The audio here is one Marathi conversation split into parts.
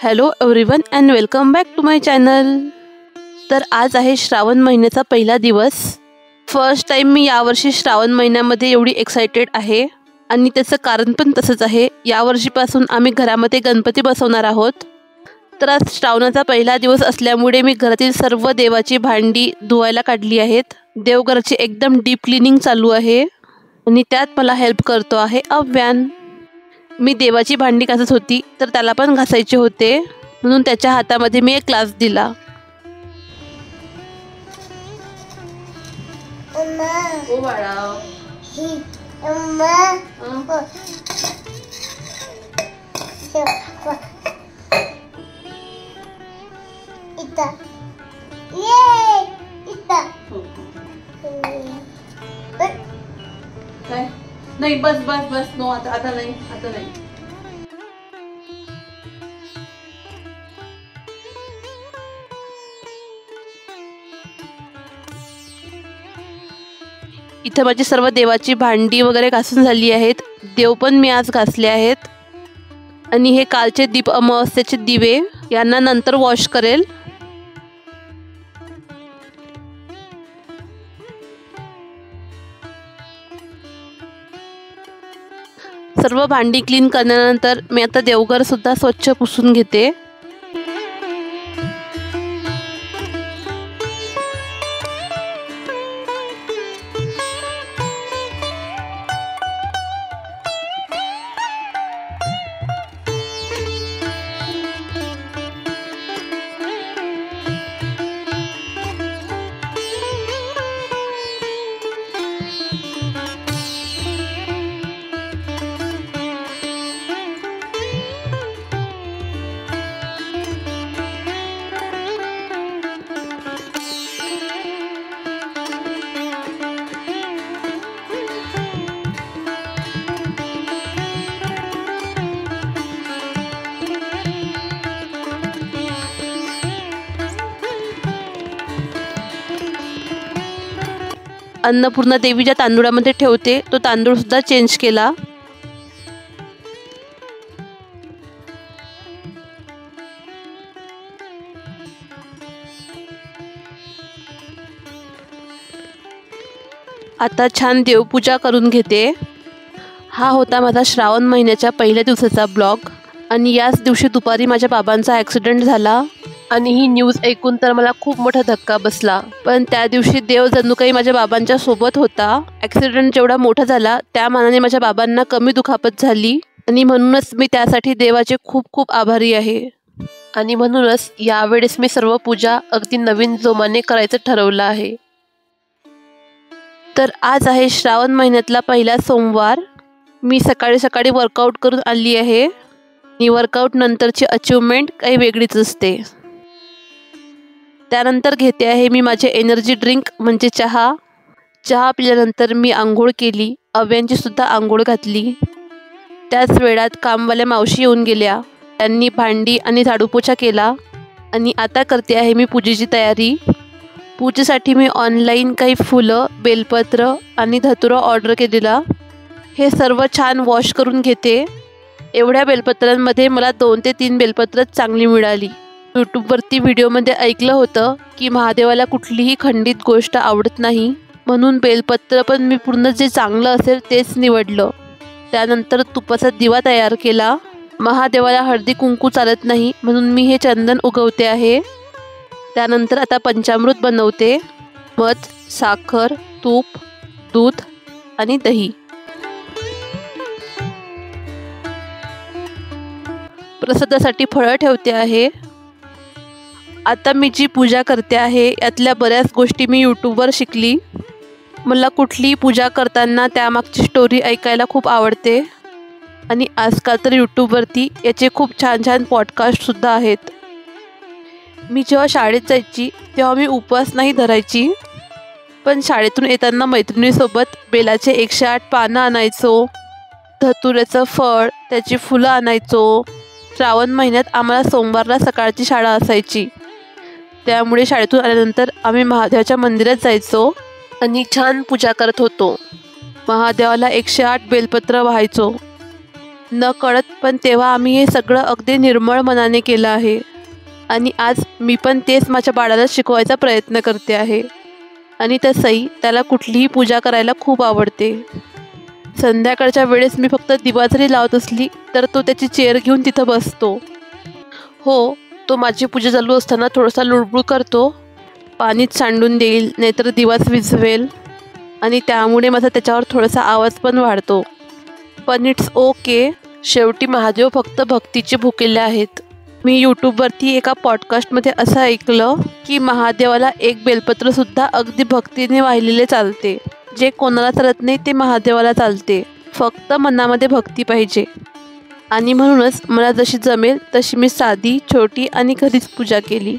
Hello everyone and welcome back to my channel. तर आज आहे श्रावण महिन्याचा पहिला दिवस। फर्स्ट टाइम मी यावर्षी श्रावण महिन्यामध्ये एवढी एक्साइटेड आहे आणि त्याचं कारण पण तसंच आहे। यावर्षीपासून आम्ही घरामध्ये गणपती बसवणार आहोत। तर आज श्रावणाचा पहिला दिवस असल्यामुळे मी घरातील सर्व देवाची भांडी धुवायला काढली आहेत। देवघराची एकदम डीप क्लीनिंग चालू आहे आणि त्यात मला हेल्प करतो आहे अव्यान। मी देवाची भांडी घासत होती तर त्याला पण घासायचे होते, म्हणून त्याच्या हातामध्ये मी एक ग्लास दिला। ओ बाळा काय नाही, बस बस बस, नो आता नाही, आता नाही। इथे माझी सर्व देवाची भांडी वगैरे घासून झाली आहेत। देव पण मी आज घासले आहेत आणि हे कालचे दीप अमावस्येचे दिवे यांना नंतर वॉश करेल। सर्व भांडी क्लीन करण्यानंतर मी आता देवघर सुद्धा स्वच्छ पुसून घेते। अन्नपूर्णा देवी ज्या तांदूळामध्ये ठेवते तो तांदूळ सुद्धा चेंज केला। आता छान देवपूजा करून घेते। हा होता माझा श्रावण महिन्याच्या पहिल्या दिवसाचा ब्लॉग आणि याच दिवशी दुपारी माझ्या बाबांचा ॲक्सिडेंट झाला आणि ही न्यूज ऐकून तर मला खूप मोठा धक्का बसला। पण त्या दिवशी देव जणू काही माझ्या बाबांच्या सोबत होता। ॲक्सिडेंट जेवढा मोठा झाला त्या मानाने माझ्या बाबांना कमी दुखापत झाली आणि म्हणूनच मी त्यासाठी देवाचे खूप खूप आभारी आहे। आणि म्हणूनच यावेळेस मी सर्व पूजा अगदी नवीन जोमाने करायचं ठरवलं आहे। तर आज आहे श्रावण महिन्यातला पहिला सोमवार। मी सकाळी सकाळी वर्कआउट करून आली आहे आणि वर्कआउट नंतरची अचीवमेंट काही वेगळीच असते। त्यानंतर घेते आहे मी माझे एनर्जी ड्रिंक म्हणजे चहा। चहा पिल्यानंतर मी आंघोळ केली, अव्यांची सुद्धा आंघोळ घातली। त्याच वेळात कामवाल्या मावशी येऊन गेल्या, त्यांनी भांडी आणि झाडूपोछा केला आणि आता करते आहे मी पूजेची तयारी। पूजेसाठी मी ऑनलाईन काही फुलं, बेलपत्र आणि धतुरा ऑर्डर केलेला। हे सर्व छान वॉश करून घेते। एवढ्या बेलपत्रांमध्ये मला 2 ते 3 बेलपत्रच चांगली मिळाली। यूट्यूबवरती व्हिडिओमध्ये ऐकलं होतं की महादेवाला कुठलीही खंडित गोष्ट आवडत नाही, म्हणून बेलपत्र पण मी पूर्ण जे चांगलं असेल तेच निवडलं। त्यानंतर तुपाचा दिवा तयार केला। महादेवाला हळदी कुंकू चालत नाही म्हणून मी हे चंदन उगवते आहे। त्यानंतर आता पंचामृत बनवते। मध, साखर, तूप, दूध आणि दही। प्रसादासाठी फळं ठेवते आहे। आता मी जी पूजा करते आहे यातल्या बऱ्याच गोष्टी मी यूट्यूबवर शिकली। मला कुठलीही पूजा करताना त्यामागची स्टोरी ऐकायला खूप आवडते आणि आजकाल तर यूट्यूबवरती याचे खूप छान छान पॉडकास्टसुद्धा आहेत। मी जेव्हा शाळेत जायची तेव्हा मी उपवास नाही धरायची, पण शाळेतून येताना मैत्रिणीसोबत बेलाचे 108 पानं आणायचो, धतुऱ्याचं फळ, त्याची फुलं आणायचो। श्रावण महिन्यात आम्हाला सोमवारला सकाळची शाळा असायची, त्यामुळे शाळेतून आल्यानंतर आम्ही महादेवाच्या मंदिरात जायचो आणि छान पूजा करत होतो। महादेवाला 108 बेलपत्र वाहायचो। नकळत, पण तेव्हा आम्ही हे सगळं अगदी निर्मळ मनाने केलं आहे. आणि आज मी पण तेच माझ्या बाळाला शिकवायचा प्रयत्न करते आहे. आणि तसंही त्याला कुठलीही पूजा करायला खूप आवडते. संध्याकाळच्या वेळेस मी फक्त दिवा जरी लावत असली तर तो त्याची चेअर घेऊन तिथं बसतो. हो, तो माझी पूजा चालू असताना थोडासा लुडबुड करतो. पाणीच सांडून देईल, नाहीतर दिवाच विझवेल आणि त्यामुळे माझा त्याच्यावर थोडासा आवाज पण वाढतो. पण इट्स ओके. शेवटी महादेव फक्त भक्तीचे भुकेले आहेत. मी यूट्यूबवरती एका पॉडकास्टमध्ये असं ऐकलं की महादेवाला एक बेलपत्रसुद्धा अगदी भक्तीने वाहिलेले चालते. जे कोणाला चालत नाही ते महादेवाला चालते. फक्त मनामध्ये भक्ती पाहिजे. आणि म्हणूनच मला जशी जमेल तशी मी साधी, छोटी आणि घरीच पूजा केली.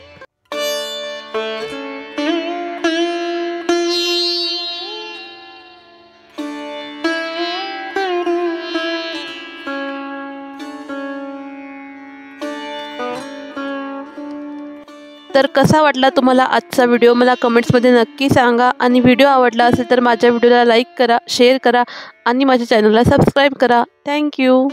तर कसा वाटला तुम्हाला आजचा व्हिडिओ मला कमेंट्समध्ये नक्की सांगा. आणि व्हिडिओ आवडला असेल तर माझ्या व्हिडिओला लाईक करा, शेअर करा आणि माझ्या चॅनलला सबस्क्राईब करा. थँक्यू.